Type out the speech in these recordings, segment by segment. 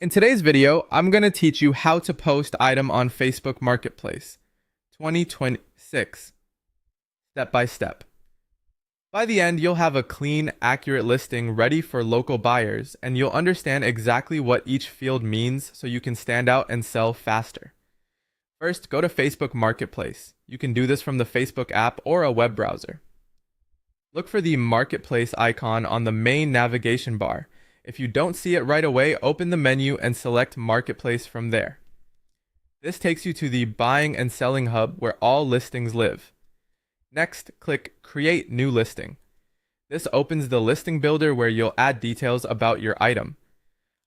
In today's video, I'm going to teach you how to post item on Facebook Marketplace 2026, step by step. By the end, you'll have a clean, accurate listing ready for local buyers, and you'll understand exactly what each field means so you can stand out and sell faster. First, go to Facebook Marketplace. You can do this from the Facebook app or a web browser. Look for the Marketplace icon on the main navigation bar. If you don't see it right away, open the menu and select Marketplace from there. This takes you to the Buying and Selling Hub where all listings live. Next, click Create New Listing. This opens the listing builder where you'll add details about your item.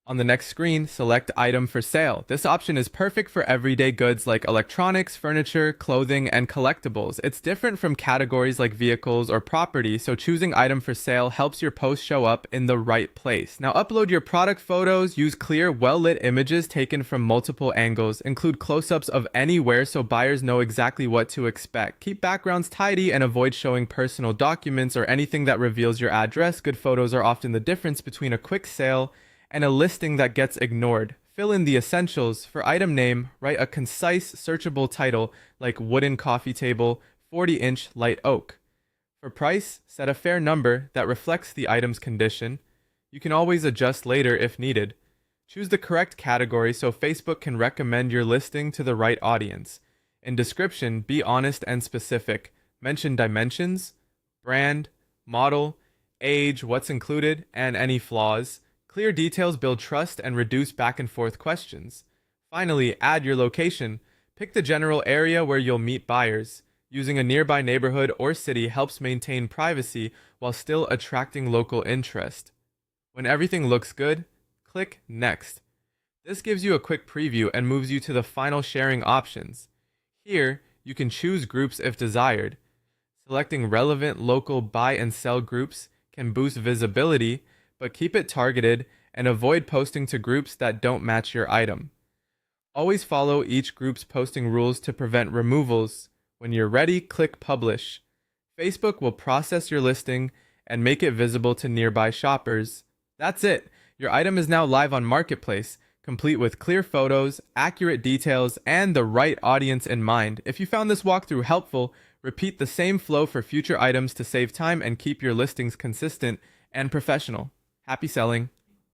On the next screen, select Item for Sale. This option is perfect for everyday goods like electronics, furniture, clothing, and collectibles. It's different from categories like vehicles or property, so choosing Item for Sale helps your post show up in the right place. Now upload your product photos, use clear, well-lit images taken from multiple angles, include close-ups of anywhere so buyers know exactly what to expect. Keep backgrounds tidy and avoid showing personal documents or anything that reveals your address. Good photos are often the difference between a quick sale and a listing that gets ignored. Fill in the essentials. For item name, write a concise, searchable title like wooden coffee table, 40-inch light oak. For price, set a fair number that reflects the item's condition. You can always adjust later if needed. Choose the correct category so Facebook can recommend your listing to the right audience. In description, be honest and specific. Mention dimensions, brand, model, age, what's included, and any flaws. Clear details build trust and reduce back and forth questions. Finally, add your location. Pick the general area where you'll meet buyers. Using a nearby neighborhood or city helps maintain privacy while still attracting local interest. When everything looks good, click Next. This gives you a quick preview and moves you to the final sharing options. Here, you can choose groups if desired. Selecting relevant local buy and sell groups can boost visibility, but keep it targeted and avoid posting to groups that don't match your item. Always follow each group's posting rules to prevent removals. When you're ready, click Publish. Facebook will process your listing and make it visible to nearby shoppers. That's it! Your item is now live on Marketplace, complete with clear photos, accurate details, and the right audience in mind. If you found this walkthrough helpful, repeat the same flow for future items to save time and keep your listings consistent and professional. Happy selling!